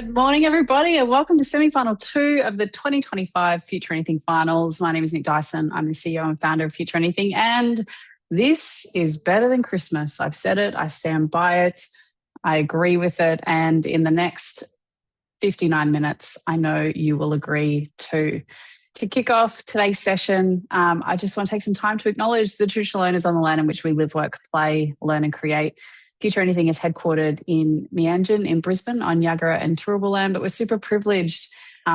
Good morning, everybody, and welcome to semi-final 2 of the 2025 Future Anything Finals. My name is Nick Dyson. I'm the CEO and founder of Future Anything, and this is better than Christmas. I've said it. I stand by it. I agree with it. And in the next 59 minutes, I know you will agree too. To kick off today's session, I just want to take some time to acknowledge the traditional owners on the land in which we live, work, play, learn, and create. Future Anything is headquartered in Meanjin in Brisbane on Yagara and Turrbal land, but we're super privileged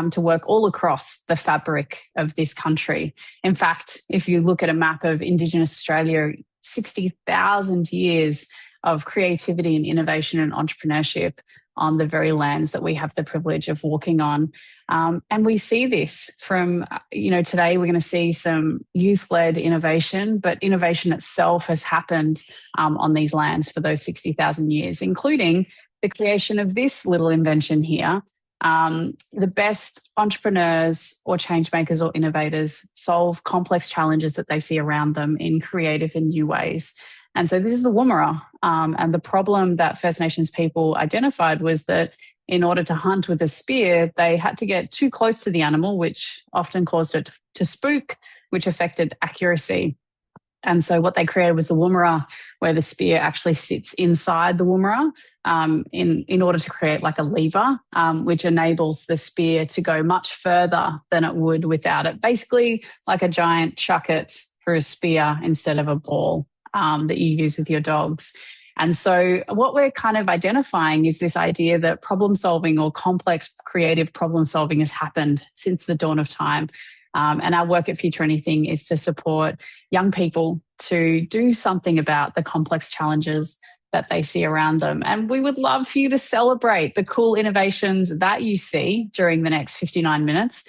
to work all across the fabric of this country. In fact, if you look at a map of Indigenous Australia, 60,000 years of creativity and innovation and entrepreneurship on the very lands that we have the privilege of walking on. And we see this from, today we're going to see some youth-led innovation, but innovation itself has happened on these lands for those 60,000 years, including the creation of this little invention here. The best entrepreneurs or change makers or innovators solve complex challenges that they see around them in creative and new ways. And so this is the Woomera. And the problem that First Nations people identified was that in order to hunt with a spear, they had to get too close to the animal, which often caused it to spook, which affected accuracy. And so what they created was the Woomera, where the spear actually sits inside the Woomera in order to create like a lever, which enables the spear to go much further than it would without it. Basically like a giant chuck-it for a spear instead of a ball that you use with your dogs. And so what we're kind of identifying is this idea that problem solving or complex creative problem solving has happened since the dawn of time. And our work at Future Anything is to support young people to do something about the complex challenges that they see around them. And we would love for you to celebrate the cool innovations that you see during the next 59 minutes.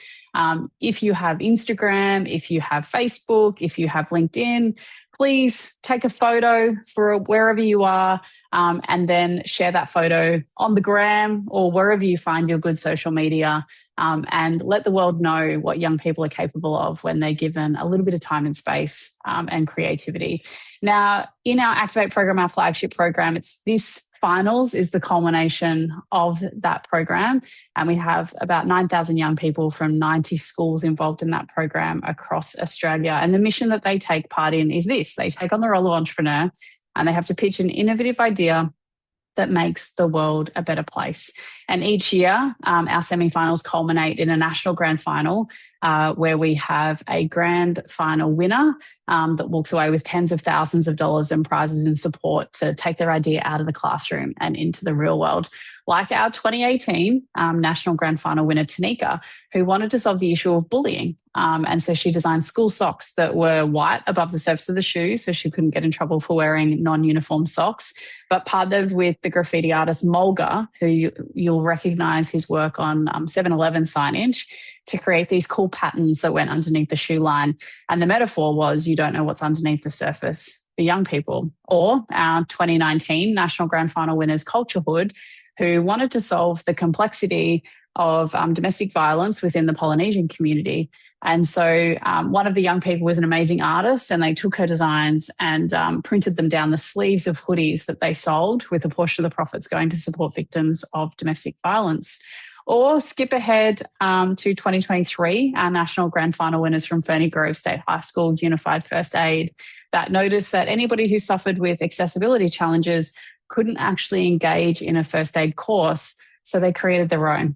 If you have Instagram, if you have Facebook, if you have LinkedIn, please take a photo for wherever you are and then share that photo on the gram or wherever you find your good social media and let the world know what young people are capable of when they're given a little bit of time and space and creativity. Now, in our Activate program, our flagship program, it's this finals is the culmination of that program. And we have about 9,000 young people from 90 schools involved in that program across Australia. And the mission that they take part in is this. They take on the role of entrepreneur and they have to pitch an innovative idea that makes the world a better place. And each year, our semi-finals culminate in a national grand final where we have a grand final winner that walks away with tens of thousands of dollars in prizes and support to take their idea out of the classroom and into the real world. Like our 2018 national grand final winner, Tanika, who wanted to solve the issue of bullying. And so she designed school socks that were white above the surface of the shoe so she couldn't get in trouble for wearing non-uniform socks, but partnered with the graffiti artist Mulga, who you'll recognise his work on 7-Eleven signage, to create these cool patterns that went underneath the shoe line. And the metaphor was, you don't know what's underneath the surface for young people. Or our 2019 national grand final winners, Culture Hood, who wanted to solve the complexity of domestic violence within the Polynesian community. And so one of the young people was an amazing artist, and they took her designs and printed them down the sleeves of hoodies that they sold, with a portion of the profits going to support victims of domestic violence. Or skip ahead to 2023, our national grand final winners from Ferny Grove State High School Unified First Aid, that noticed that anybody who suffered with accessibility challenges couldn't actually engage in a first aid course, so they created their own.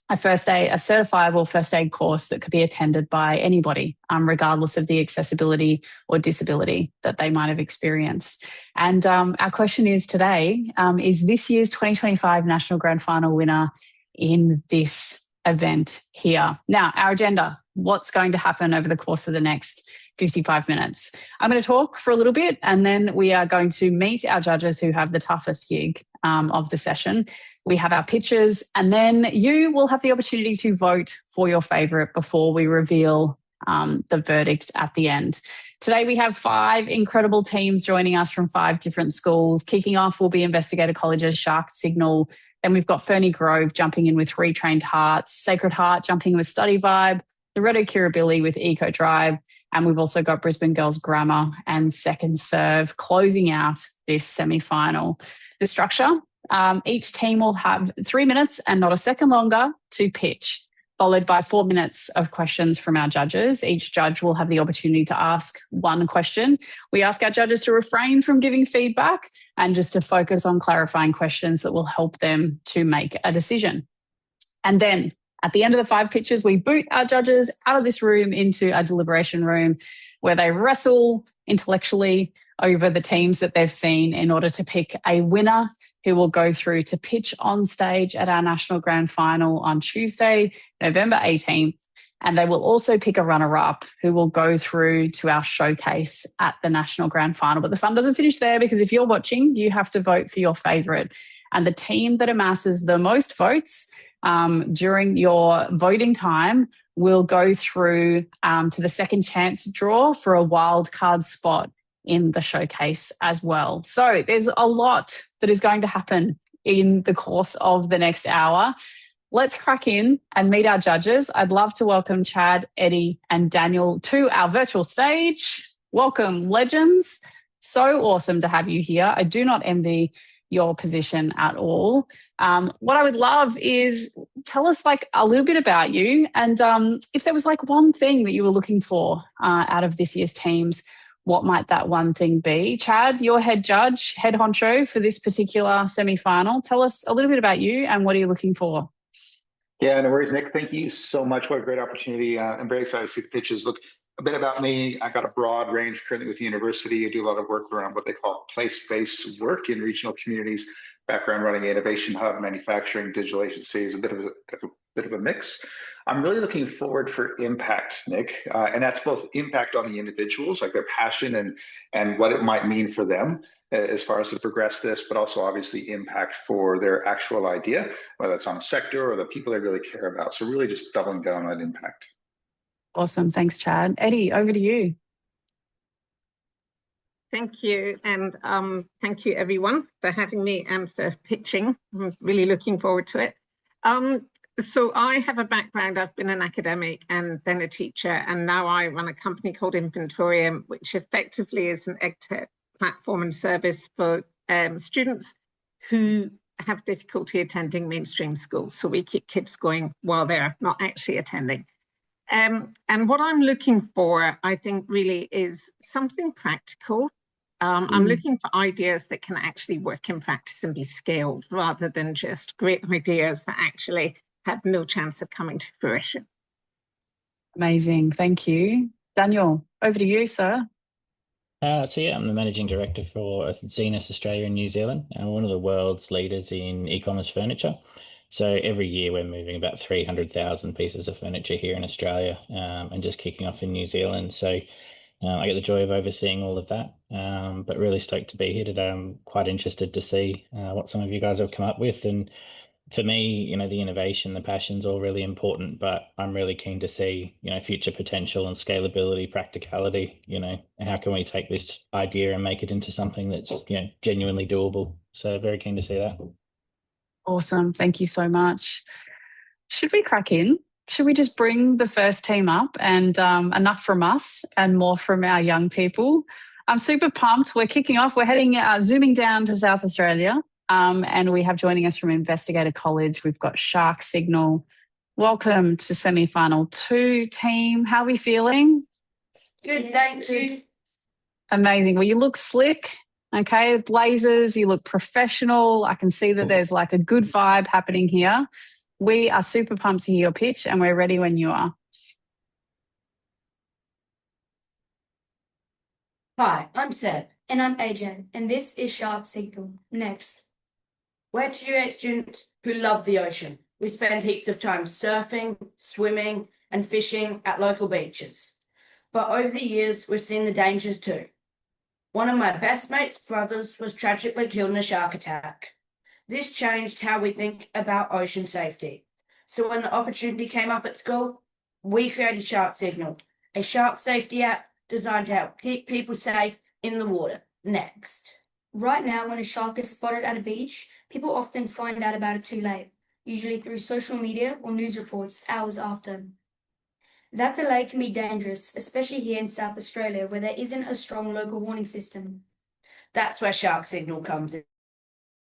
A certifiable first aid course that could be attended by anybody, regardless of the accessibility or disability that they might have experienced. And our question is today, is this year's 2025 National Grand Final winner in this event here? Now, our agenda, what's going to happen over the course of the next 55 minutes. I'm going to talk for a little bit and then we are going to meet our judges who have the toughest gig of the session. We have our pitches and then you will have the opportunity to vote for your favourite before we reveal the verdict at the end. Today we have 5 incredible teams joining us from 5 different schools. Kicking off will be Investigator College's Shark Signal. Then we've got Ferny Grove jumping in with Retrained Hearts, Sacred Heart jumping in with Study Vibe, Loreto Kirribilli with Eco Drive, and we've also got Brisbane Girls Grammar and Second Serve closing out this semi-final. The structure Each team will have 3 minutes and not a second longer to pitch, followed by 4 minutes of questions from our judges. Each judge will have the opportunity to ask one question. We ask our judges to refrain from giving feedback and just to focus on clarifying questions that will help them to make a decision. And then at the end of the 5 pitches, we boot our judges out of this room into a deliberation room where they wrestle intellectually over the teams that they've seen in order to pick a winner who will go through to pitch on stage at our National Grand Final on Tuesday, November 18th. And they will also pick a runner-up who will go through to our showcase at the National Grand Final. But the fun doesn't finish there, because if you're watching, you have to vote for your favourite. And the team that amasses the most votes during your voting time will go through to the second chance draw for a wild card spot in the showcase as well. So there's a lot that is going to happen in the course of the next hour. Let's crack in and meet our judges. I'd love to welcome Chad, Eddie, and Daniel to our virtual stage. Welcome, legends. So awesome to have you here. I do not envy your position at all. What I would love is tell us like a little bit about you, and if there was like one thing that you were looking for out of this year's teams, what might that one thing be? Chad, you're head judge, head honcho for this particular semi-final. Tell us a little bit about you and what are you looking for? Yeah, no worries, Nick. Thank you so much. What a great opportunity. I'm very excited to see the pitches. Look, a bit about me. I got a broad range currently with the university. I do a lot of work around what they call place-based work in regional communities, background running innovation hub, manufacturing, digital agencies, a bit of a mix. I'm really looking forward for impact, Nick, and that's both impact on the individuals, like their passion and what it might mean for them as far as to progress this, but also obviously impact for their actual idea, whether it's on a sector or the people they really care about. So really just doubling down on that impact. Awesome. Thanks, Chad. Eddie, over to you. Thank you. And thank you, everyone, for having me and for pitching. I'm really looking forward to it. So I have a background. I've been an academic and then a teacher, and now I run a company called Inventorium, which effectively is an EdTech platform and service for students who have difficulty attending mainstream schools. So we keep kids going while they're not actually attending. And what I'm looking for, I think, really is something practical. I'm looking for ideas that can actually work in practice and be scaled, rather than just great ideas that actually have no chance of coming to fruition. Amazing. Thank you. Daniel, over to you, sir. So yeah, I'm the managing director for Zenus Australia and New Zealand, and one of the world's leaders in e-commerce furniture. So every year we're moving about 300,000 pieces of furniture here in Australia, and just kicking off in New Zealand. So I get the joy of overseeing all of that, but really stoked to be here today. I'm quite interested to see what some of you guys have come up with. And for me, you know, the innovation, the passion's all really important, but I'm really keen to see, you know, future potential and scalability, practicality. You know, how can we take this idea and make it into something that's, you know, genuinely doable? So very keen to see that. Awesome. Thank you so much. Should we crack in? Should we just bring the first team up, and enough from us and more from our young people? I'm super pumped. We're kicking off. We're heading, zooming down to South Australia. And we have joining us from Investigator College, we've got Shark Signal. Welcome to semi-final 2, team. How are we feeling? Good, thank you. Amazing. Well, you look slick. Okay, blazers, you look professional. I can see that there's like a good vibe happening here. We are super pumped to hear your pitch, and we're ready when you are. Hi, I'm Seb. And I'm AJ, and this is Shark Signal. Next. We're 2 students who love the ocean. We spend heaps of time surfing, swimming, and fishing at local beaches. But over the years, we've seen the dangers too. One of my best mates' brothers was tragically killed in a shark attack. This changed how we think about ocean safety. So when the opportunity came up at school, we created Shark Signal, a shark safety app designed to help keep people safe in the water. Next. Right now, when a shark is spotted at a beach, people often find out about it too late, usually through social media or news reports hours after. That delay can be dangerous, especially here in South Australia, where there isn't a strong local warning system. That's where Shark Signal comes in.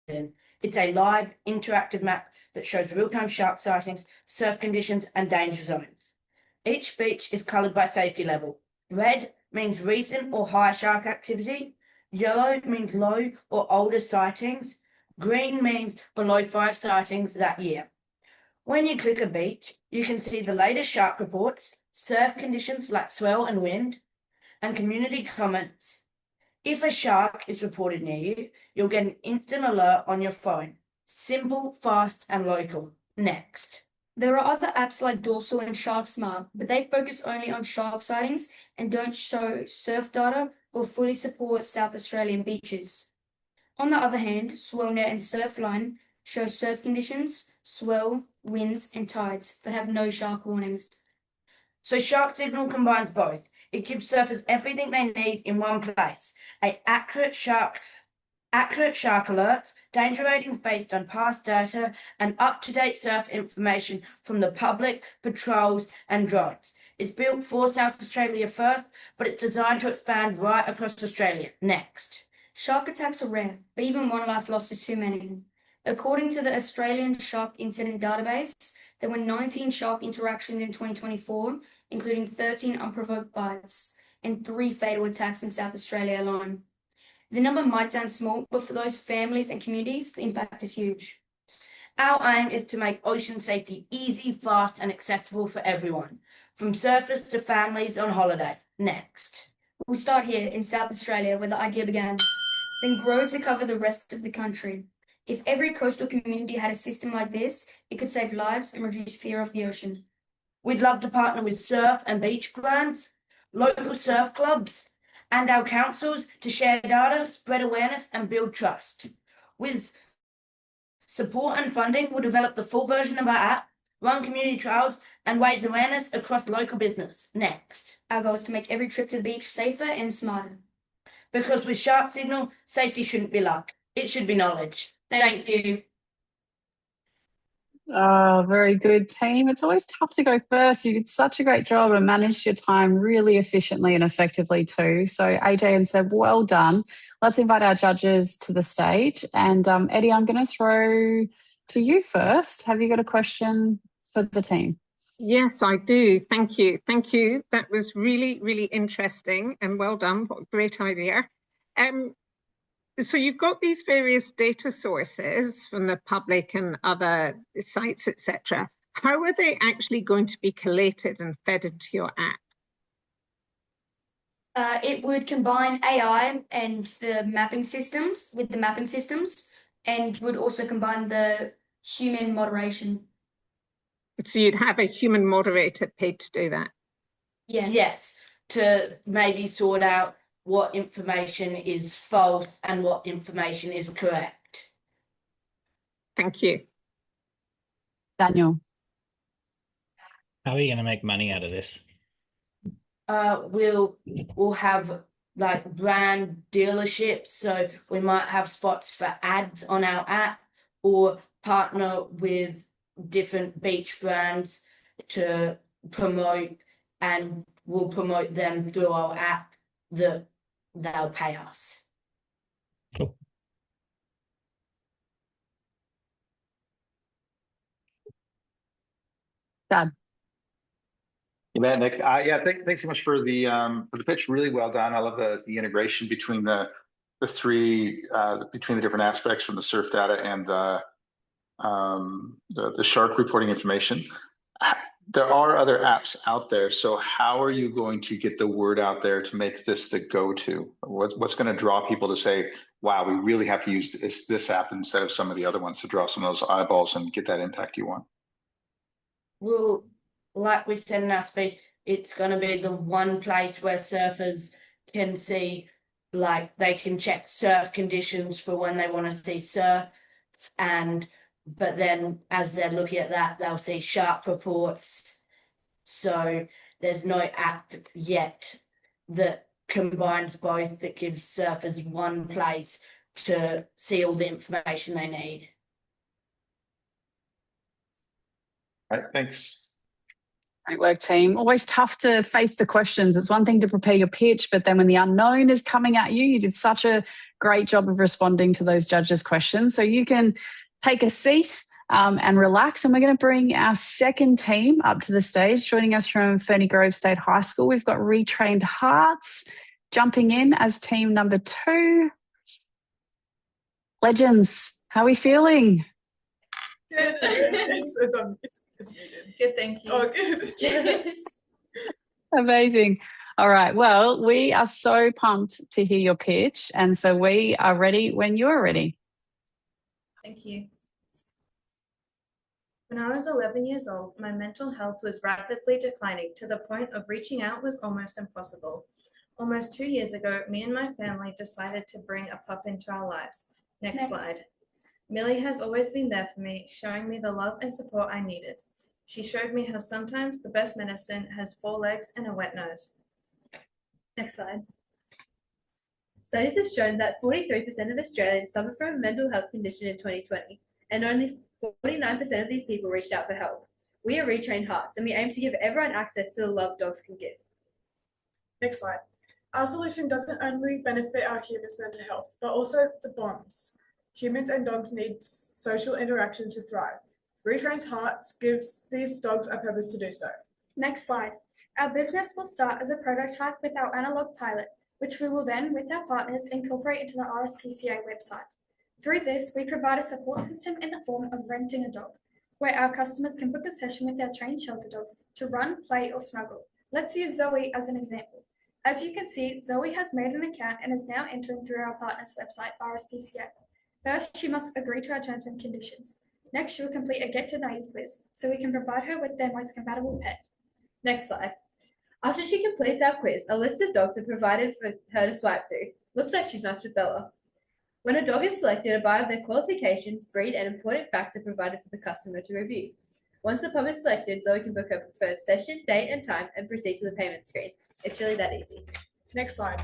It's a live, interactive map that shows real-time shark sightings, surf conditions, and danger zones. Each beach is coloured by safety level. Red means recent or high shark activity. Yellow means low or older sightings. Green means below 5 sightings that year. When you click a beach, you can see the latest shark reports, surf conditions like swell and wind, and community comments. If a shark is reported near you, you'll get an instant alert on your phone. Simple, fast, and local. Next. There are other apps like Dorsal and Shark Smart, but they focus only on shark sightings and don't show surf data or fully support South Australian beaches. On the other hand, SwellNet and Surfline show surf conditions, swell, winds, and tides, but have no shark warnings. So Shark Signal combines both. It gives surfers everything they need in one place. Accurate shark alerts, danger ratings based on past data, and up-to-date surf information from the public, patrols, and drones. It's built for South Australia first, but it's designed to expand right across Australia. Next. Shark attacks are rare, but even one life lost is too many. According to the Australian Shark Incident Database, there were 19 shark interactions in 2024, including 13 unprovoked bites and 3 fatal attacks in South Australia alone. The number might sound small, but for those families and communities, the impact is huge. Our aim is to make ocean safety easy, fast, and accessible for everyone, from surfers to families on holiday. Next. We'll start here in South Australia, where the idea began, then grow to cover the rest of the country. If every coastal community had a system like this, it could save lives and reduce fear of the ocean. We'd love to partner with surf and beach brands, local surf clubs, and our councils to share data, spread awareness, and build trust. With support and funding, we'll develop the full version of our app, run community trials, and raise awareness across local business. Next. Our goal is to make every trip to the beach safer and smarter. Because with Shark Signal, safety shouldn't be luck. It should be knowledge. Thank you. Oh, very good, team. It's always tough to go first. You did such a great job and managed your time really efficiently and effectively too. So AJ and Seb, well done. Let's invite our judges to the stage. And Eddie, I'm going to throw to you first. Have you got a question for the team? Yes, I do. Thank you. Thank you. That was really, really interesting and well done. What a great idea. So you've got these various data sources from the public and other sites, etc. How are they actually going to be collated and fed into your app? It would combine AI and the mapping systems and would also combine the human moderation. So you'd have a human moderator paid to do that? Yes, to maybe sort out what information is false and what information is correct. Thank you. Daniel. How are you going to make money out of this? We'll have like brand dealerships, so we might have spots for ads on our app or partner with different beach brands to promote, and we'll promote them through our app that they'll pay us. Cool. Dad. You bet, Nick. Thanks so much for the pitch. Really well done. I love the integration between the three between the different aspects from the surf data and the shark reporting information. There are other apps out there, so how are you going to get the word out there to make this the go-to? What's going to draw people to say, wow, we really have to use this app instead of some of the other ones to draw some of those eyeballs and get that impact you want? Well, like we said in our speech, it's going to be the one place where surfers can see, like they can check surf conditions for when they want to see surf, but then as they're looking at that, they'll see shark reports. So there's no app yet that combines both, that gives surfers one place to see all the information they need. All right, thanks. Great work, team. Always tough to face the questions. It's one thing to prepare your pitch, but then when the unknown is coming at you, you did such a great job of responding to those judges' questions. So you can take a seat and relax. And we're going to bring our second team up to the stage. Joining us from Ferny Grove State High School, we've got Retrained Hearts jumping in as team number 2. Legends, how are we feeling? Good. It's muted. Good, thank you. Oh, good. Amazing. All right. Well, we are so pumped to hear your pitch. And so we are ready when you're ready. Thank you. When I was 11 years old, my mental health was rapidly declining to the point of reaching out was almost impossible. Almost 2 years ago, me and my family decided to bring a pup into our lives. Next slide. Millie has always been there for me, showing me the love and support I needed. She showed me how sometimes the best medicine has 4 legs and a wet nose. Next slide. Studies have shown that 43% of Australians suffer from a mental health condition in 2020, and only 49% of these people reached out for help. We are Retrained Hearts, and we aim to give everyone access to the love dogs can give. Next slide. Our solution doesn't only benefit our humans' mental health, but also the bonds. Humans and dogs need social interaction to thrive. Retrained Hearts gives these dogs a purpose to do so. Next slide. Our business will start as a prototype with our analog pilot, which we will then, with our partners, incorporate into the RSPCA website. Through this, we provide a support system in the form of renting a dog, where our customers can book a session with our trained shelter dogs to run, play, or snuggle. Let's use Zoe as an example. As you can see, Zoe has made an account and is now entering through our partner's website, RSPCA. First, she must agree to our terms and conditions. Next, she will complete a Get to Know You quiz, so we can provide her with their most compatible pet. Next slide. After she completes our quiz, a list of dogs are provided for her to swipe through. Looks like she's matched with Bella. When a dog is selected, a bio of their qualifications, breed, and important facts are provided for the customer to review. Once the pup is selected, Zoe can book her preferred session, date, and time, and proceed to the payment screen. It's really that easy. Next slide.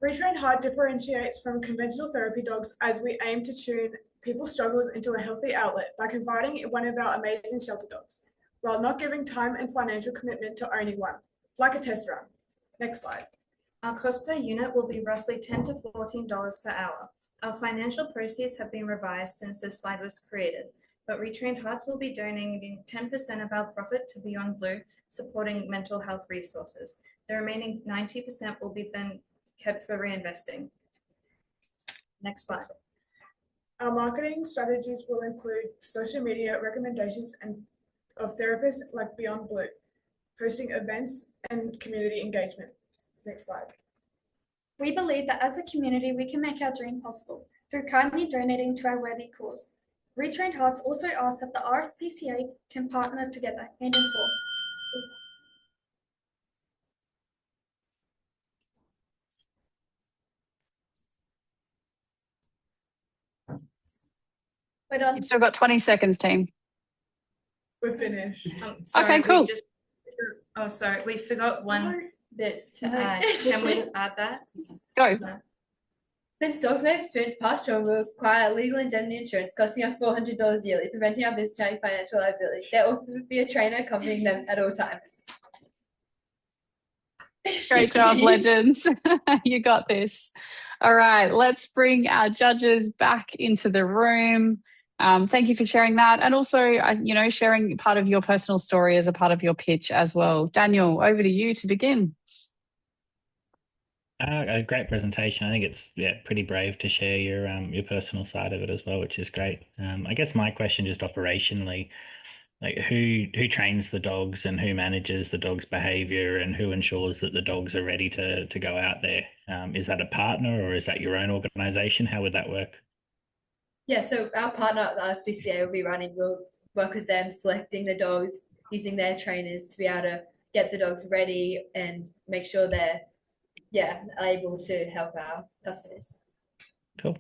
Retrained Heart differentiates from conventional therapy dogs as we aim to tune people's struggles into a healthy outlet by confiding in one of our amazing shelter dogs, while not giving time and financial commitment to owning one, like a test run. Next slide. Our cost per unit will be roughly $10 to $14 per hour. Our financial proceeds have been revised since this slide was created, but Retrained Hearts will be donating 10% of our profit to Beyond Blue, supporting mental health resources. The remaining 90% will be then kept for reinvesting. Next slide. Our marketing strategies will include social media recommendations and of therapists like Beyond Blue, hosting events and community engagement. Next slide. We believe that as a community, we can make our dream possible through kindly donating to our worthy cause. Retrained Hearts also asks that the RSPCA can partner together hand in hand. We're done. You've still got 20 seconds, team. We're finished. Okay, cool. We forgot one bit to add. Can we add that? Go. Since dogs may experience past trauma, we require legal indemnity insurance costing us $400 yearly, preventing our business having financial liability. There also would be a trainer accompanying them at all times. Great job, Legends. You got this. All right, let's bring our judges back into the room. Thank you for sharing that, and also, sharing part of your personal story as a part of your pitch as well. Daniel, over to you to begin. A great presentation. I think it's pretty brave to share your personal side of it as well, which is great. I guess my question, just operationally, like who trains the dogs and who manages the dog's behavior and who ensures that the dogs are ready to go out there? Is that a partner or is that your own organization? How would that work? Yeah, so our partner at the RSPCA will work with them, selecting the dogs, using their trainers to be able to get the dogs ready and make sure they're able to help our customers. Cool.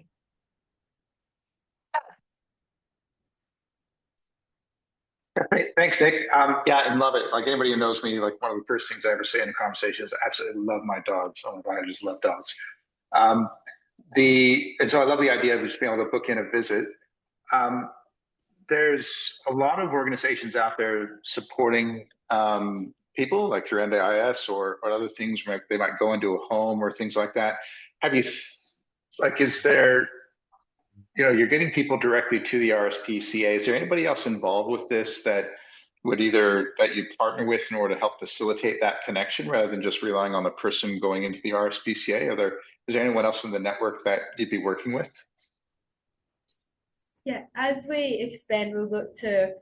Thanks, Nick. I love it. Like anybody who knows me, like one of the first things I ever say in a conversation is I absolutely love my dogs. Oh my God, I just love dogs. And so I love the idea of just being able to book in a visit. there's a lot of organizations out there supporting people, like through NDIS or other things, where they might go into a home or things like that. Have you, like, is there, you're getting people directly to the RSPCA. Is there anybody else involved with this that you partner with in order to help facilitate that connection rather than just relying on the person going into the RSPCA? Is there anyone else in the network that you'd be working with? Yeah, as we expand, we'll look to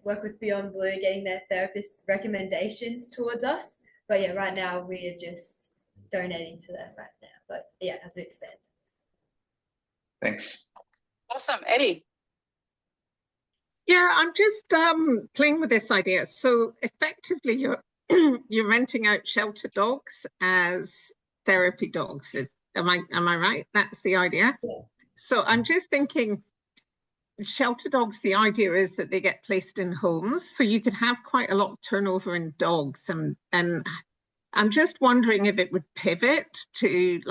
work with Beyond Blue, getting their therapist recommendations towards us. But yeah, right now we are just donating to that right now. But yeah, as we expand. Thanks. Awesome. Eddie. Yeah, I'm just playing with this idea. So effectively, you're you're renting out shelter dogs as therapy dogs. Am I right? That's the idea. Yeah. So I'm just thinking, shelter dogs, the idea is that they get placed in homes, so you could have quite a lot of turnover in dogs, and I'm just wondering if it would pivot to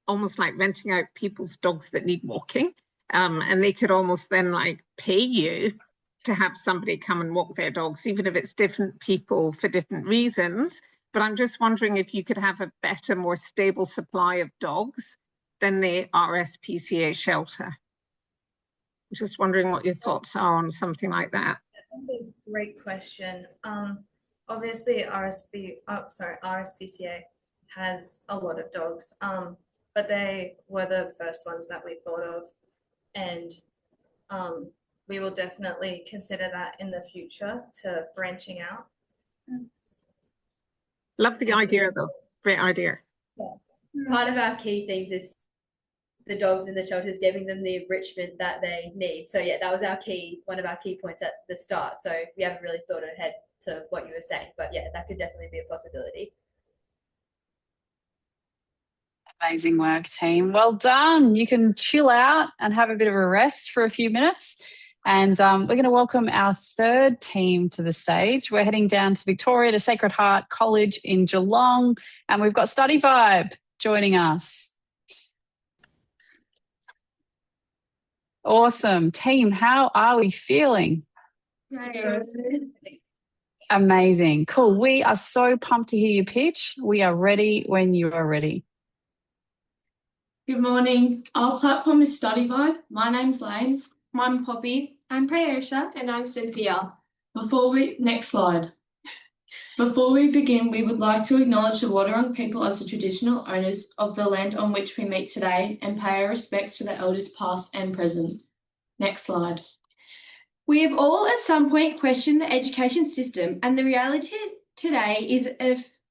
almost like renting out people's dogs that need walking. And they could almost then pay you to have somebody come and walk their dogs, even if it's different people for different reasons. But I'm just wondering if you could have a better, more stable supply of dogs than the RSPCA shelter. I'm just wondering what your thoughts are on something like that. That's a great question. Obviously RSPCA has a lot of dogs, but they were the first ones that we thought of. And we will definitely consider that in the future to branching out. Love the idea though. Great idea. Yeah. Part of our key things is the dogs in the shelters, giving them the enrichment that they need. So yeah, that was one of our key points at the start. So we haven't really thought ahead to what you were saying, but yeah, that could definitely be a possibility. Amazing work, team. Well done. You can chill out and have a bit of a rest for a few minutes. And we're going to welcome our third team to the stage. We're heading down to Victoria to Sacred Heart College in Geelong. And we've got Study Vibe joining us. Awesome. Team, how are we feeling? Nice. Amazing. Cool. We are so pumped to hear your pitch. We are ready when you are ready. Good morning. Our platform is Study Vibe. My name's Lane. I'm Poppy. I'm Prayosha. And I'm Cynthia. Next slide. Before we begin, we would like to acknowledge the Wadawurrung people as the traditional owners of the land on which we meet today and pay our respects to the elders past and present. Next slide. We have all at some point questioned the education system, and the reality today is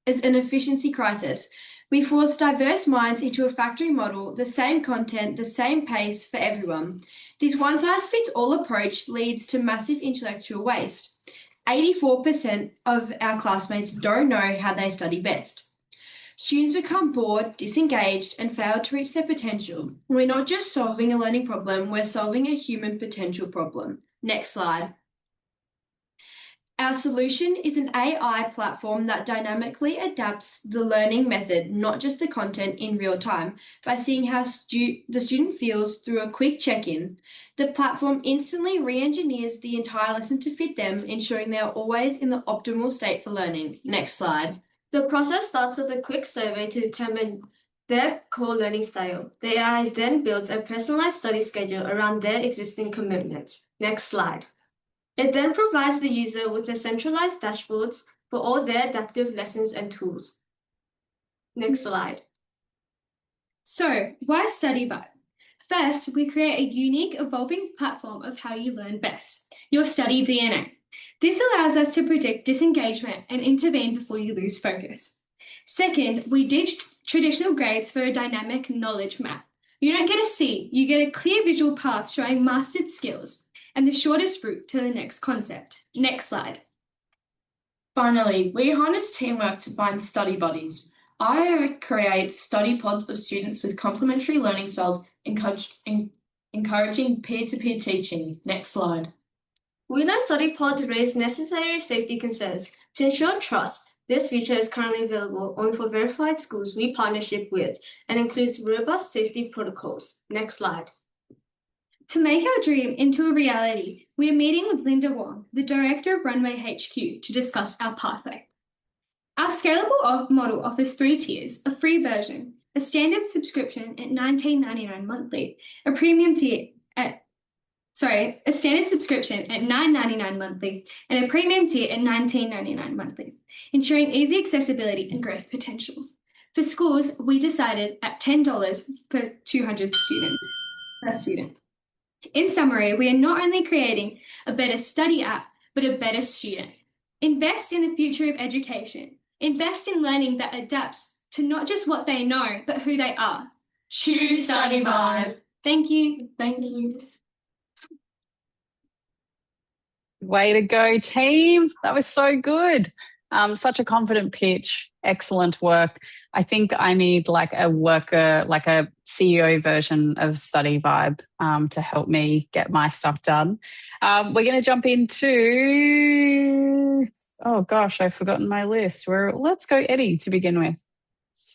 an efficiency crisis. We force diverse minds into a factory model, the same content, the same pace for everyone. This one-size-fits-all approach leads to massive intellectual waste. 84% of our classmates don't know how they study best. Students become bored, disengaged, and fail to reach their potential. We're not just solving a learning problem, we're solving a human potential problem. Next slide. Our solution is an AI platform that dynamically adapts the learning method, not just the content, in real time, by seeing how the student feels through a quick check-in. The platform instantly re-engineers the entire lesson to fit them, ensuring they are always in the optimal state for learning. Next slide. The process starts with a quick survey to determine their core learning style. The AI then builds a personalized study schedule around their existing commitments. Next slide. It then provides the user with a centralized dashboards for all their adaptive lessons and tools. Next slide. So, why Study Vibe? First, we create a unique, evolving platform of how you learn best, your study DNA. This allows us to predict disengagement and intervene before you lose focus. Second, we ditched traditional grades for a dynamic knowledge map. You don't get a C, you get a clear visual path showing mastered skills and the shortest route to the next concept. Next slide. Finally, we harness teamwork to find study buddies. IO creates study pods of students with complementary learning styles, encouraging peer-to-peer teaching. Next slide. We know study pods raise necessary safety concerns. To ensure trust, this feature is currently available only for verified schools we partnership with and includes robust safety protocols. Next slide. To make our dream into a reality, we are meeting with Linda Wong, the director of Runway HQ, to discuss our pathway. Our scalable model offers 3 tiers: a free version, a standard subscription at $19.99 monthly, a premium tier at a standard subscription at $9.99 monthly, and a premium tier at $19.99 monthly, ensuring easy accessibility and growth potential. For schools, we decided at $10 per 200 students per student. In summary, we are not only creating a better study app, but a better student. Invest in the future of education. Invest in learning that adapts to not just what they know, but who they are. Choose Study Vibe. Thank you. Thank you. Way to go, team. That was so good. Such a confident pitch. Excellent work. I think I need like a worker, like a CEO version of Study Vibe to help me get my stuff done. We're going to jump into, oh gosh, I've forgotten my list. Let's go Eddie to begin with.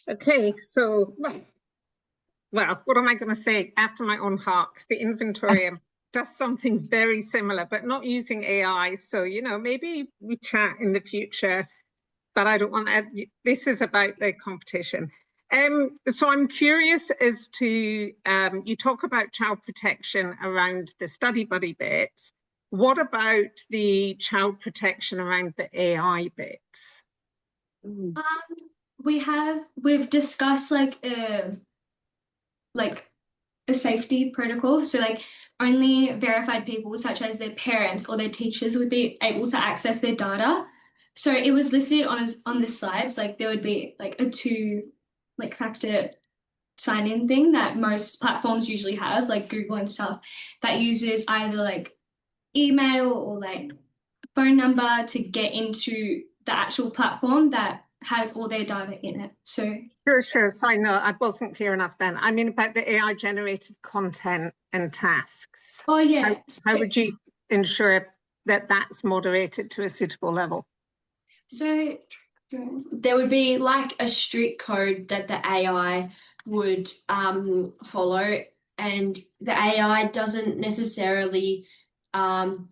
Okay, so, well, what am I going to say? After my own heart, 'cause the Inventorium does something very similar, but not using AI. So, you know, maybe we chat in the future, but I don't want that. This is about the competition. So I'm curious as to, you talk about child protection around the study buddy bits. What about the child protection around the AI bits? We've discussed like a safety protocol. So like only verified people such as their parents or their teachers would be able to access their data. So it was listed on the slides, like there would be like a 2-factor sign-in thing that most platforms usually have, like Google and stuff, that uses either like email or like phone number to get into the actual platform that has all their data in it. So Sure. So I know I wasn't clear enough then. I mean about the AI generated content and tasks. Oh yeah. How would you ensure that that's moderated to a suitable level? So there would be like a strict code that the AI would follow, and the AI doesn't necessarily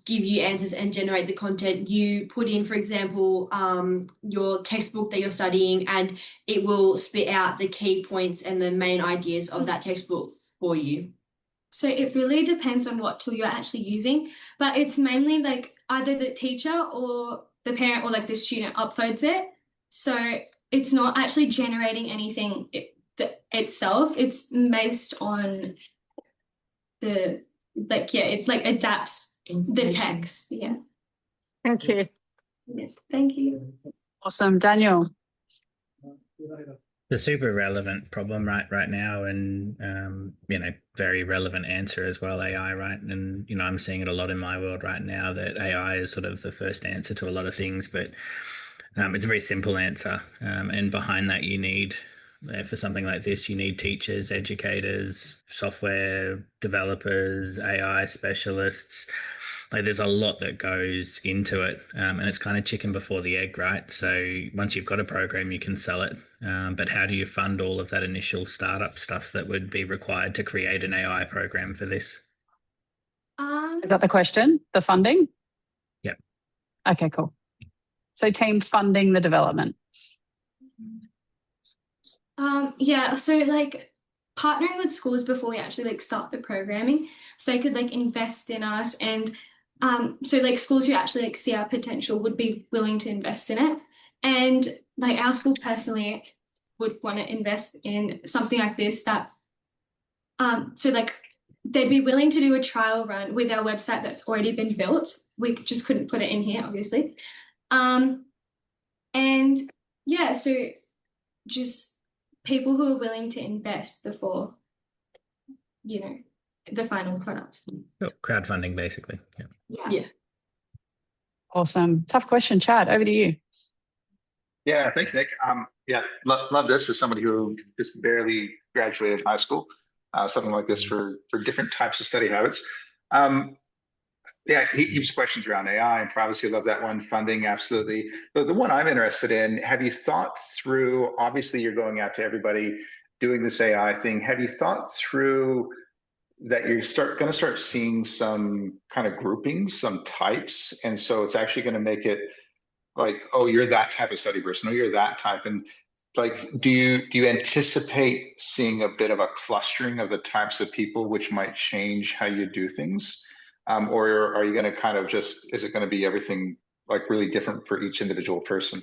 give you answers and generate the content. You put in, for example, your textbook that you're studying, and it will spit out the key points and the main ideas of that textbook for you. So it really depends on what tool you're actually using, but it's mainly like either the teacher or the parent or like the student uploads it. So it's not actually generating anything itself. It's based on it like adapts the text. Yeah. Thank you. Yes, thank you. Awesome. Daniel. The super relevant problem right now, and very relevant answer as well, AI, right? And I'm seeing it a lot in my world right now that AI is sort of the first answer to a lot of things, but it's a very simple answer, and behind that you need, for something like this, you need teachers, educators, software developers, AI specialists. Like there's a lot that goes into it, and it's kind of chicken before the egg, right? So once you've got a program, you can sell it, but how do you fund all of that initial startup stuff that would be required to create an AI program for this? Is that the question? The funding? Yep. Okay, cool. So team funding the development. Yeah, so like partnering with schools before we actually like start the programming, so they could like invest in us, and so like schools who actually like see our potential would be willing to invest in it. And like our school personally would want to invest in something like this, that so like they'd be willing to do a trial run with our website that's already been built. We just couldn't put it in here, obviously. And yeah, so just people who are willing to invest before, the final product. Crowdfunding, basically. Yeah. Awesome. Tough question, Chad. Over to you. Yeah, thanks, Nick. Love this as somebody who just barely graduated high school. Something like this for different types of study habits. Heaps of questions around AI and privacy. Love that one. Funding, absolutely. But the one I'm interested in, have you thought through, obviously you're going out to everybody doing this AI thing. Have you thought through that you're going to start seeing some kind of groupings, some types, and so it's actually going to make it like, oh, you're that type of study person, oh, you're that type. And like, do you anticipate seeing a bit of a clustering of the types of people, which might change how you do things? Or are you going to kind of just, is it going to be everything like really different for each individual person?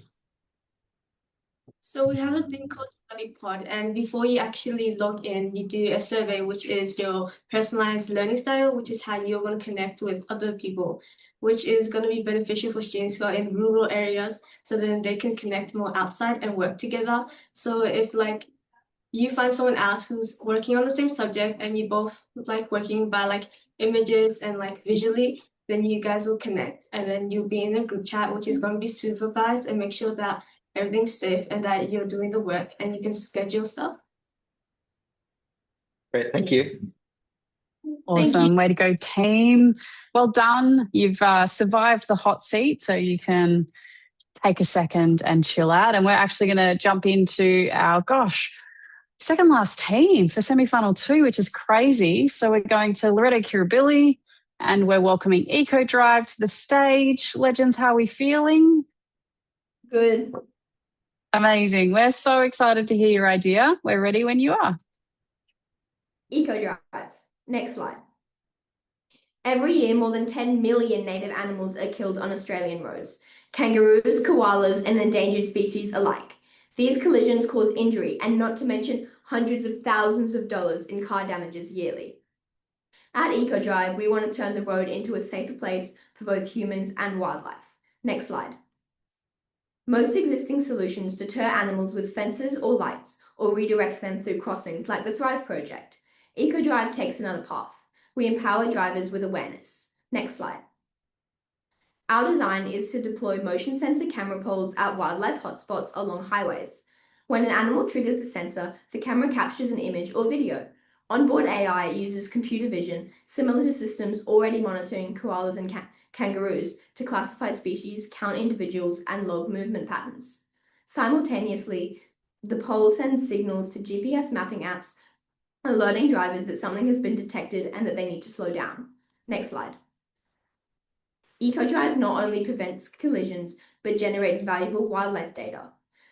So we have a thing called study pod, and before you actually log in, you do a survey, which is your personalized learning style, which is how you're going to connect with other people, which is going to be beneficial for students who are in rural areas, so then they can connect more outside and work together. So if like you find someone else who's working on the same subject and you both like working by like images and like visually, then you guys will connect and then you'll be in a group chat, which is going to be supervised and make sure that everything's safe and that you're doing the work and you can schedule stuff. Great, thank you. Awesome. Way to go, team. Well done. You've survived the hot seat, so you can take a second and chill out. And we're actually going to jump into our, second last team for semi-final 2, which is crazy. So we're going to Loretto Kirribilli and we're welcoming Eco Drive to the stage. Legends, how are we feeling? Good. Amazing. We're so excited to hear your idea. We're ready when you are. Eco Drive. Next slide. Every year, more than 10 million native animals are killed on Australian roads. Kangaroos, koalas, and endangered species alike. These collisions cause injury and not to mention hundreds of thousands of dollars in car damages yearly. At Eco Drive, we want to turn the road into a safer place for both humans and wildlife. Next slide. Most existing solutions deter animals with fences or lights or redirect them through crossings like the Thrive project. Eco Drive takes another path. We empower drivers with awareness. Next slide. Our design is to deploy motion sensor camera poles at wildlife hotspots along highways. When an animal triggers the sensor, the camera captures an image or video. Onboard AI uses computer vision, similar to systems already monitoring koalas and kangaroos, to classify species, count individuals, and log movement patterns. Simultaneously, the pole sends signals to GPS mapping apps, alerting drivers that something has been detected and that they need to slow down. Next slide. EcoDrive not only prevents collisions, but generates valuable wildlife data.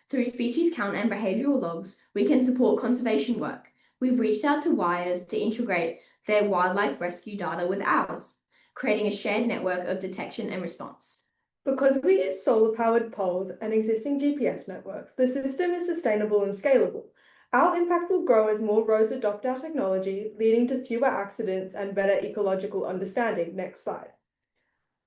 Through species count and behavioural logs, we can support conservation work. We've reached out to Wires to integrate their wildlife rescue data with ours, creating a shared network of detection and response. Because we use solar-powered poles and existing GPS networks, the system is sustainable and scalable. Our impact will grow as more roads adopt our technology, leading to fewer accidents and better ecological understanding. Next slide.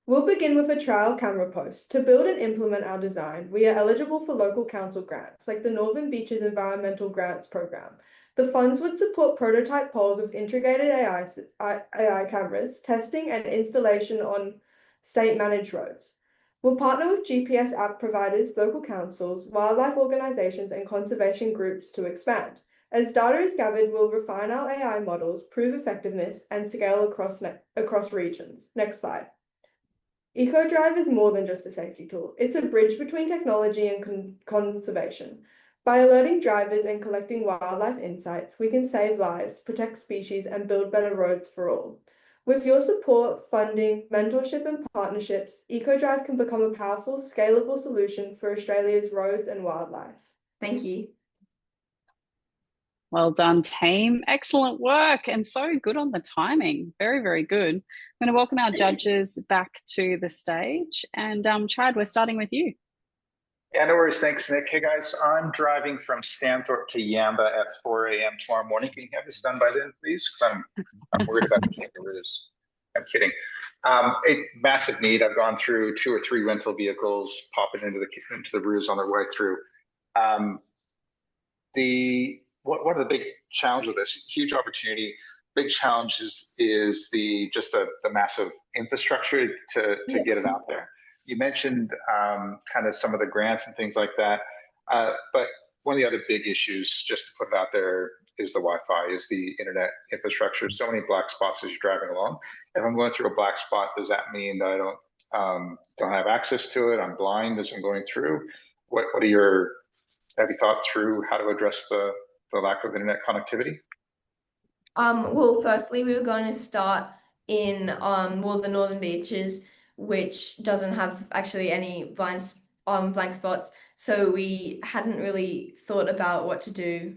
We'll begin with a trial camera post. To build and implement our design, we are eligible for local council grants, like the Northern Beaches Environmental Grants Program. The funds would support prototype poles with integrated AI cameras, testing and installation on state-managed roads. We'll partner with GPS app providers, local councils, wildlife organisations and conservation groups to expand. As data is gathered, we'll refine our AI models, prove effectiveness and scale across regions. Next slide. EcoDrive is more than just a safety tool. It's a bridge between technology and conservation. By alerting drivers and collecting wildlife insights, we can save lives, protect species, and build better roads for all. With your support, funding, mentorship, and partnerships, EcoDrive can become a powerful, scalable solution for Australia's roads and wildlife. Thank you. Well done, team. Excellent work and so good on the timing. Very, very good. I'm going to welcome our judges back to the stage. And Chad, we're starting with you. Yeah, no worries. Thanks, Nick. Hey, guys, I'm driving from Stanthorpe to Yamba at 4 a.m. tomorrow morning. Can you have this done by then, please? Because I'm worried about the kangaroos. I'm kidding. A massive need. I've gone through 2 or 3 rental vehicles popping into the roofs on their way through. One of the big challenges with this huge opportunity, big challenge is the massive infrastructure to get it out there. You mentioned kind of some of the grants and things like that, but one of the other big issues, just to put it out there, is the Wi-Fi, is the internet infrastructure. So many black spots as you're driving along. If I'm going through a black spot, does that mean that I don't have access to it? I'm blind as I'm going through. Have you thought through how to address the lack of internet connectivity? Well, firstly, we were going to start in the northern beaches, which doesn't have actually any blank spots. So we hadn't really thought about what to do.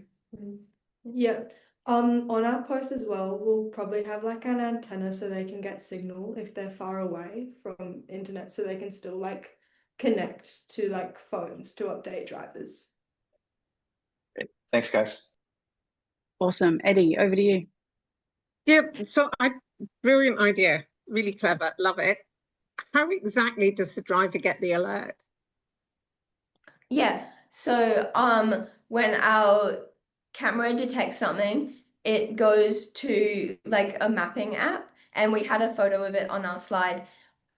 Yeah. On our post as well, we'll probably have like an antenna so they can get signal if they're far away from internet, so they can still like connect to like phones to update drivers. Great. Thanks, guys. Awesome. Eddie, over to you. Yeah, so brilliant idea, really clever, love it. How exactly does the driver get the alert? Yeah, so when our camera detects something, it goes to like a mapping app, and we had a photo of it on our slide.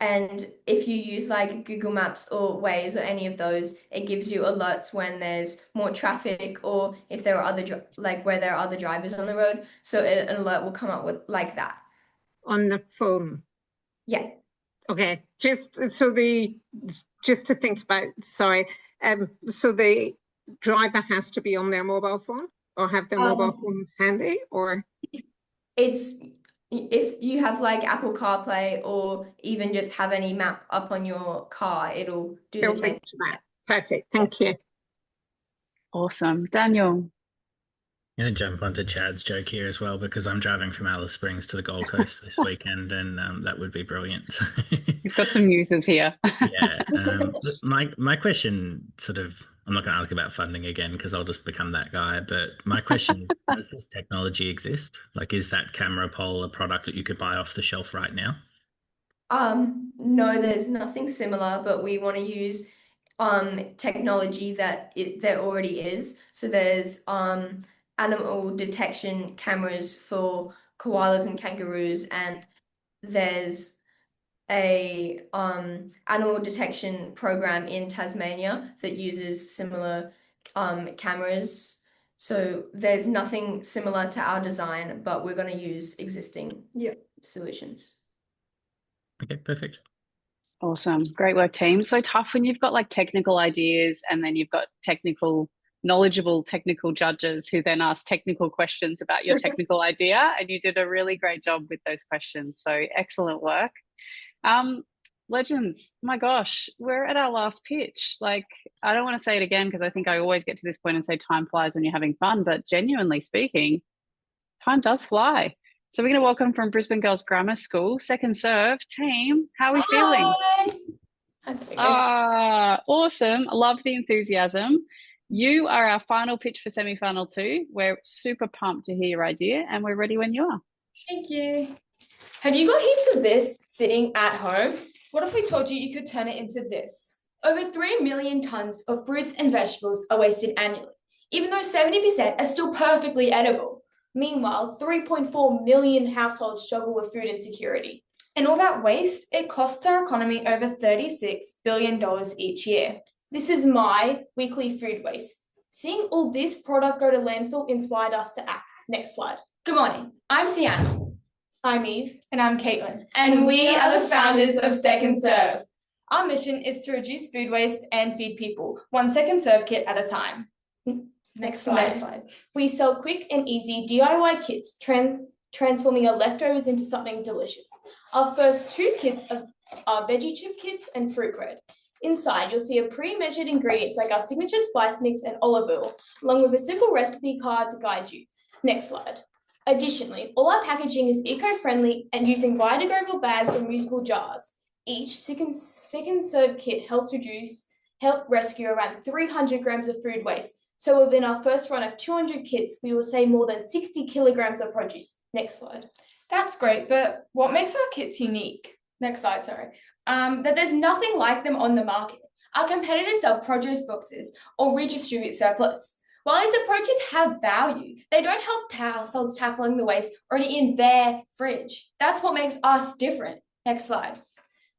And if you use like Google Maps or Waze or any of those, it gives you alerts when there's more traffic or if there are other where there are other drivers on the road. So an alert will come up with like that. On the phone? Yeah. Okay, just to think about, sorry, so the driver has to be on their mobile phone or have their mobile phone handy, or? It's if you have like Apple CarPlay or even just have any map up on your car, it'll do the same. Perfect, thank you. Awesome. Daniel. I'm going to jump onto Chad's joke here as well, because I'm driving from Alice Springs to the Gold Coast this weekend, and that would be brilliant. You've got some users here. Yeah. My question I'm not going to ask about funding again because I'll just become that guy. But my question is, does this technology exist? Like, is that camera pole a product that you could buy off the shelf right now? No, there's nothing similar, but we want to use technology that there already is. So there's animal detection cameras for koalas and kangaroos, and there's a animal detection program in Tasmania that uses similar cameras. So there's nothing similar to our design, but we're going to use existing solutions. Okay, perfect. Awesome. Great work, team. So tough when you've got like technical ideas and then you've got knowledgeable technical judges who then ask technical questions about your technical idea, and you did a really great job with those questions. So excellent work. Legends, my gosh, we're at our last pitch. Like, I don't want to say it again because I think I always get to this point and say time flies when you're having fun, but genuinely speaking, time does fly. So we're going to welcome from Brisbane Girls Grammar School, Second Serve team. How are we feeling? Awesome. Love the enthusiasm. You are our final pitch for semi-final 2. We're super pumped to hear your idea, and we're ready when you are. Thank you. Have you got heaps of this sitting at home? What if we told you could turn it into this? Over 3 million tons of fruits and vegetables are wasted annually, even though 70% are still perfectly edible. Meanwhile, 3.4 million households struggle with food insecurity. And all that waste, it costs our economy over $36 billion each year. This is my weekly food waste. Seeing all this product go to landfill inspired us to act. Next slide. Good morning, I'm Sienna. I'm Eve. And I'm Caitlin. And we are the founders of Second Serve. Our mission is to reduce food waste and feed people, one Second Serve kit at a time. Next slide. We sell quick and easy DIY kits, transforming your leftovers into something delicious. Our first 2 kits are veggie chip kits and fruit bread. Inside, you'll see a pre-measured ingredients like our signature spice mix and olive oil, along with a simple recipe card to guide you. Next slide. Additionally, all our packaging is eco-friendly and using biodegradable bags and reusable jars. Each Second Serve kit help rescue around 300 grams of food waste. So within our first run of 200 kits, we will save more than 60 kilograms of produce. Next slide. That's great, but what makes our kits unique? Next slide, sorry. That there's nothing like them on the market. Our competitors sell produce boxes or redistribute surplus. While these approaches have value, they don't help households tackling the waste already in their fridge. That's what makes us different. Next slide.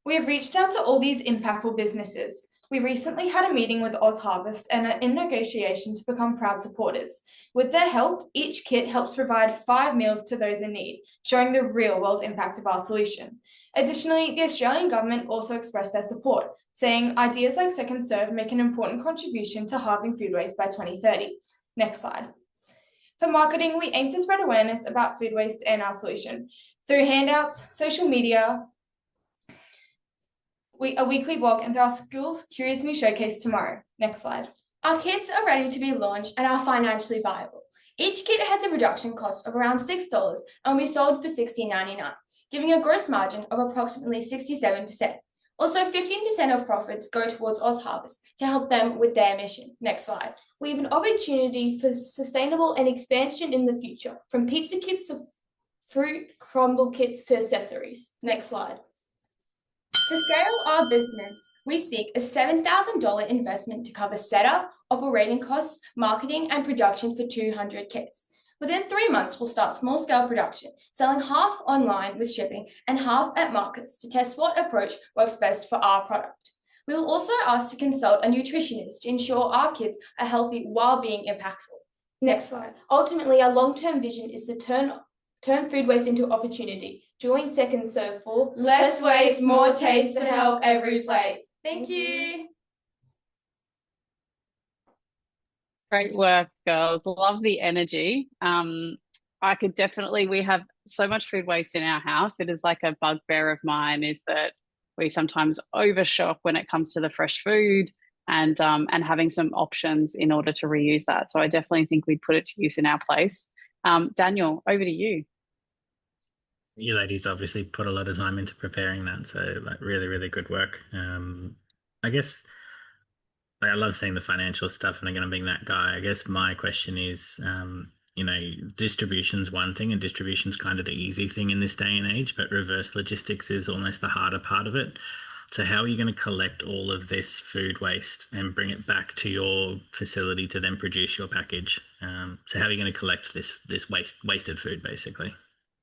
We have reached out to all these impactful businesses. We recently had a meeting with Oz Harvest and are in negotiation to become proud supporters. With their help, each kit helps provide 5 meals to those in need, showing the real-world impact of our solution. Additionally, the Australian government also expressed their support, saying ideas like Second Serve make an important contribution to halving food waste by 2030. Next slide. For marketing, we aim to spread awareness about food waste and our solution through handouts, social media, a weekly blog, and through our school's Curious Me Showcase tomorrow. Next slide. Our kits are ready to be launched and are financially viable. Each kit has a production cost of around $6 and will be sold for $16.99, giving a gross margin of approximately 67%. Also, 15% of profits go towards OzHarvest to help them with their mission. Next slide. We have an opportunity for sustainable and expansion in the future, from pizza kits to fruit crumble kits to accessories. Next slide. To scale our business, we seek a $7,000 investment to cover setup, operating costs, marketing, and production for 200 kits. Within 3 months, we'll start small-scale production, selling half online with shipping and half at markets to test what approach works best for our product. We will also ask to consult a nutritionist to ensure our kids are healthy while being impactful. Next slide. Ultimately, our long-term vision is to turn food waste into opportunity. Join Second Serve for less waste, more taste to help every plate. Thank you. Great work, girls. Love the energy. We have so much food waste in our house. It is like a bugbear of mine, is that we sometimes overshop when it comes to the fresh food and having some options in order to reuse that. So I definitely think we'd put it to use in our place. Daniel, over to you. You ladies obviously put a lot of time into preparing that, so like really, really good work. I guess I love seeing the financial stuff, and again, being that guy, I guess my question is, distribution's one thing, and distribution's kind of the easy thing in this day and age, but reverse logistics is almost the harder part of it. So how are you going to collect all of this food waste and bring it back to your facility to then produce your package? So how are you going to collect this wasted food, basically?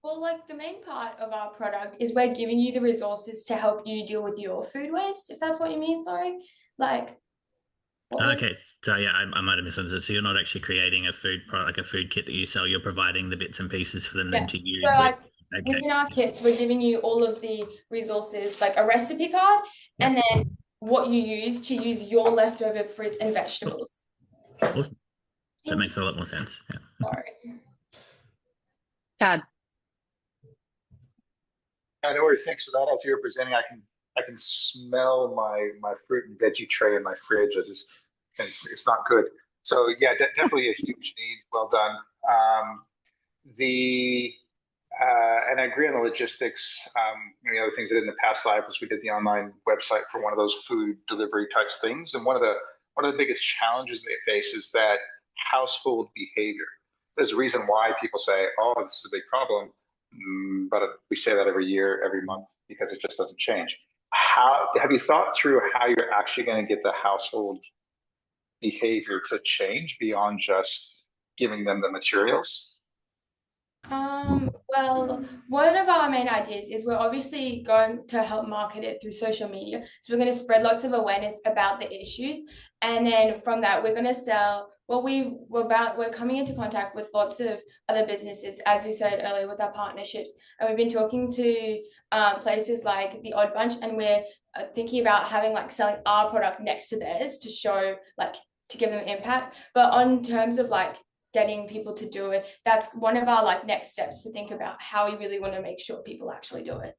Well, like the main part of our product is we're giving you the resources to help you deal with your food waste, if that's what you mean, sorry. Like, okay, so yeah, I might have misunderstood. So you're not actually creating a food product, like a food kit that you sell. You're providing the bits and pieces for them then to use. So within our kits, we're giving you all of the resources, like a recipe card, and then what you use to use your leftover fruits and vegetables. Awesome. That makes a lot more sense. Yeah. Sorry. Chad. No worries. Thanks for that. As you were presenting, I can smell my fruit and veggie tray in my fridge. It's not good. So yeah, definitely a huge need. Well done. And I agree on the logistics. The other things I did in the past life was we did the online website for one of those food delivery types things. And one of the biggest challenges they face is that household behavior. There's a reason why people say, "Oh, this is a big problem," but we say that every year, every month, because it just doesn't change. How have you thought through how you're actually going to get the household behavior to change beyond just giving them the materials? Well, one of our main ideas is we're obviously going to help market it through social media. So we're going to spread lots of awareness about the issues. And then from that, we're going to sell we're coming into contact with lots of other businesses, as we said earlier, with our partnerships. And we've been talking to places like the Odd Bunch, and we're thinking about selling our product next to theirs to show, to give them impact. But on terms of getting people to do it, that's one of our next steps, to think about how we really want to make sure people actually do it.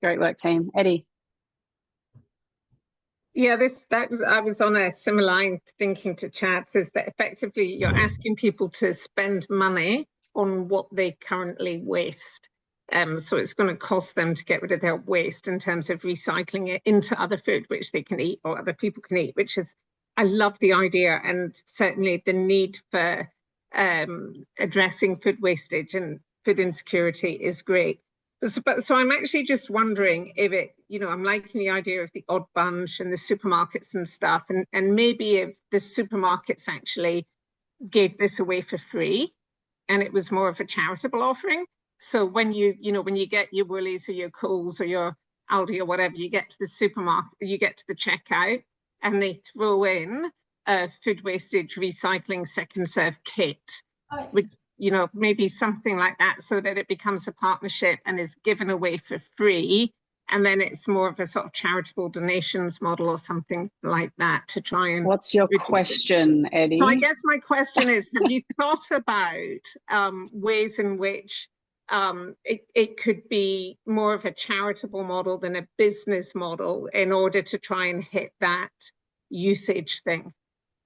Great work, team. Eddie. Yeah, I was on a similar line thinking to Chad, is that effectively you're asking people to spend money on what they currently waste. So it's going to cost them to get rid of their waste in terms of recycling it into other food which they can eat or other people can eat, which is, I love the idea, and certainly the need for addressing food wastage and food insecurity is great. So I'm actually just wondering if I'm liking the idea of the Odd Bunch and the supermarkets and stuff, and maybe if the supermarkets actually gave this away for free and it was more of a charitable offering. So when you get your Woolies or your Coles or your Aldi or whatever, you get to the supermarket, you get to the checkout, and they throw in a food wastage recycling second serve kit, which, maybe something like that, so that it becomes a partnership and is given away for free and then it's more of a sort of charitable donations model or something like that to try and. What's your question, Eddie? So I guess my question is, have you thought about ways in which it could be more of a charitable model than a business model in order to try and hit that usage thing?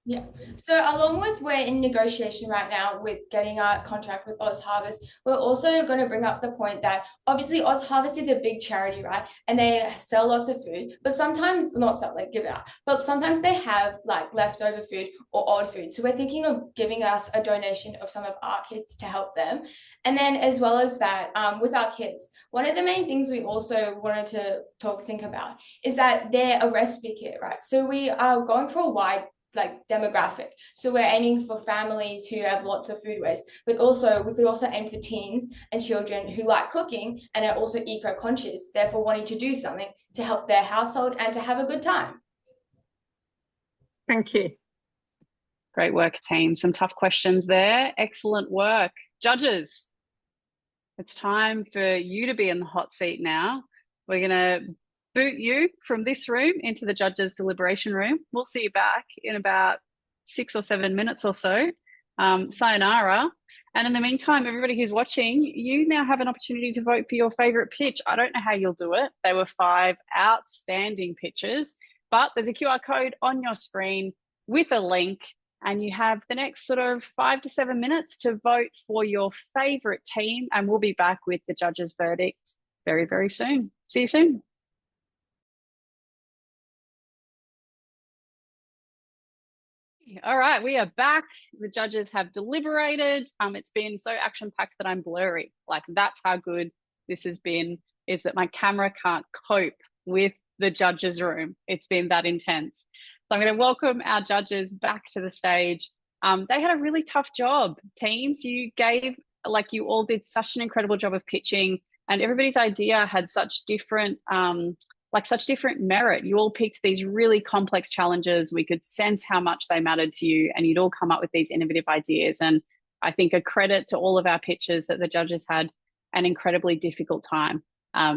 Yeah. So along with we're in negotiation right now with getting our contract with Oz Harvest, we're also going to bring up the point that obviously Oz Harvest is a big charity, right? And they sell lots of food, but sometimes not sell, like give it out, but sometimes they have like leftover food or old food. So we're thinking of giving us a donation of some of our kits to help them. And then as well as that, with our kids, one of the main things we also wanted to think about is that they're a recipe kit, right? So we are going for a wide demographic. So we're aiming for families who have lots of food waste, but also we could also aim for teens and children who like cooking and are also eco-conscious, therefore wanting to do something to help their household and to have a good time. Thank you. Great work, team. Some tough questions there. Excellent work. Judges, it's time for you to be in the hot seat now. We're going to boot you from this room into the judges' deliberation room. We'll see you back in about 6 or 7 minutes or so. Sayonara. And in the meantime, everybody who's watching, you now have an opportunity to vote for your favourite pitch. I don't know how you'll do it. There were 5 outstanding pitches, but there's a QR code on your screen with a link, and you have the next sort of 5 to 7 minutes to vote for your favourite team, and we'll be back with the judges' verdict very, very soon. See you soon. All right, we are back. The judges have deliberated. It's been so action-packed that I'm blurry. Like, that's how good this has been, is that my camera can't cope with the judges' room. It's been that intense. So I'm going to welcome our judges back to the stage. They had a really tough job. Teams, you all did such an incredible job of pitching, and everybody's idea had such different merit. You all picked these really complex challenges. We could sense how much they mattered to you, and you'd all come up with these innovative ideas. And I think a credit to all of our pitches that the judges had an incredibly difficult time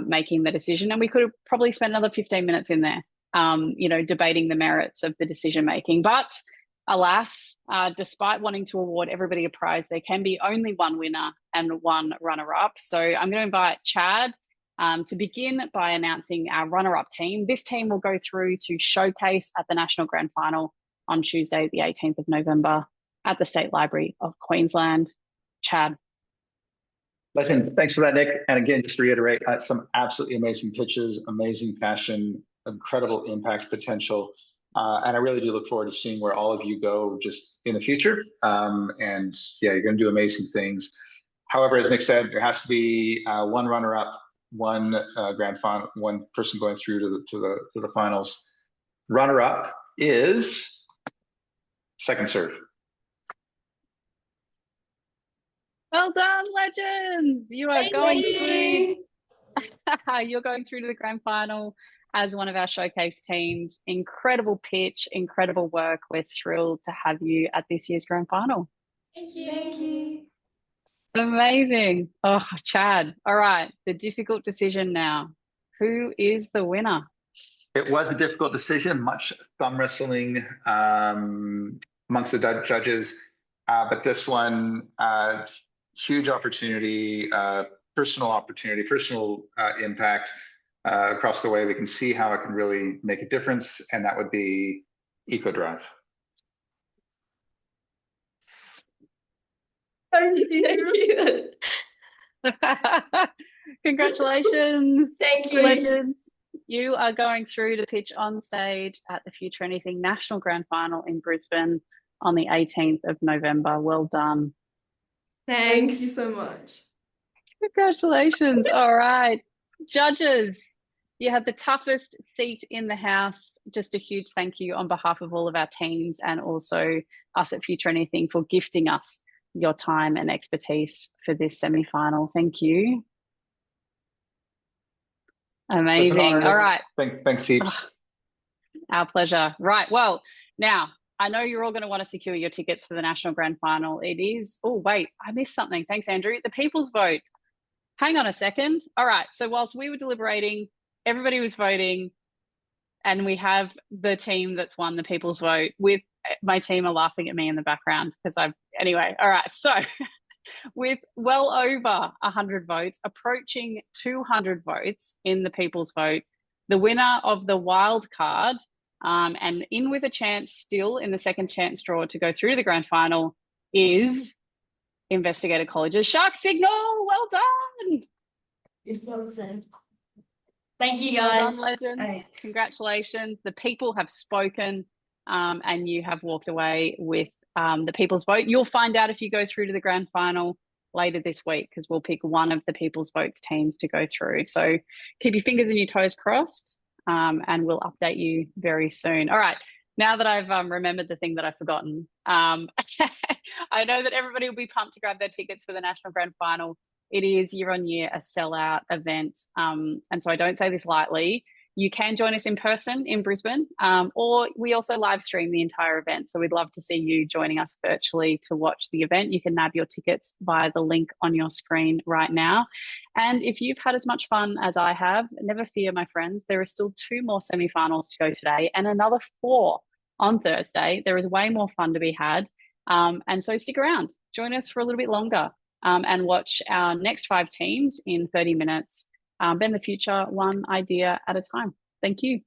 making the decision. And we could have probably spent another 15 minutes in there, debating the merits of the decision making. But alas, despite wanting to award everybody a prize, there can be only one winner and one runner-up. So I'm going to invite Chad to begin by announcing our runner-up team. This team will go through to showcase at the National Grand Final on Tuesday, the 18th of November at the State Library of Queensland. Chad. Legend. Thanks for that, Nick. And again, just to reiterate, some absolutely amazing pitches, amazing passion, incredible impact potential. And I really do look forward to seeing where all of you go just in the future. And yeah, you're going to do amazing things. However, as Nick said, there has to be one runner-up, one grand final, one person going through to the finals. Runner-up is Second Serve. Well done, legends! You are you're going through to the grand final as one of our showcase teams. Incredible pitch, incredible work. We're thrilled to have you at this year's grand final. Thank you. Thank you. Amazing. Oh, Chad. All right, the difficult decision now. Who is the winner? It was a difficult decision, much thumb wrestling amongst the judges, but this one, huge opportunity, personal impact across the way. We can see how it can really make a difference, and that would be EcoDrive. Thank you. Congratulations. Thank you. Legends. You are going through to pitch on stage at the Future Anything National Grand Final in Brisbane on the 18th of November. Well done. Thanks. Thank you so much. Congratulations. All right. Judges, you had the toughest seat in the house. Just a huge thank you on behalf of all of our teams and also us at Future Anything for gifting us your time and expertise for this semi-final. Thank you. Amazing. All right. Thanks heaps. Our pleasure. Right. Well, now I know you're all going to want to secure your tickets for the National Grand Final. It is, oh, wait, I missed something. Thanks, Andrew. The people's vote. Hang on a second. All right. So whilst we were deliberating, everybody was voting, and we have the team that's won the people's vote. With my team are laughing at me in the background because anyway. All right, so with well over 100 votes, approaching 200 votes in the people's vote, the winner of the wild card, and in with a chance still in the second chance draw to go through to the grand final, is Investigator College's Shark Signal. Well done. It's well done. Thank you, Well guys. done, legend. Congratulations. The people have spoken, and you have walked away with the people's vote. You'll find out if you go through to the grand final later this week, because we'll pick one of the people's votes teams to go through. So keep your fingers and your toes crossed, and we'll update you very soon. All right. Now that I've remembered the thing that I've forgotten, I know that everybody will be pumped to grab their tickets for the National Grand Final. It is year on year a sellout event. And so I don't say this lightly. You can join us in person in Brisbane, or we also live stream the entire event. So we'd love to see you joining us virtually to watch the event. You can nab your tickets via the link on your screen right now. And if you've had as much fun as I have, never fear, my friends, there are still 2 more semi-finals to go today and another 4 on Thursday. There is way more fun to be had. And so stick around, join us for a little bit longer, and watch our next 5 teams in 30 minutes. Bend the future one idea at a time. Thank you.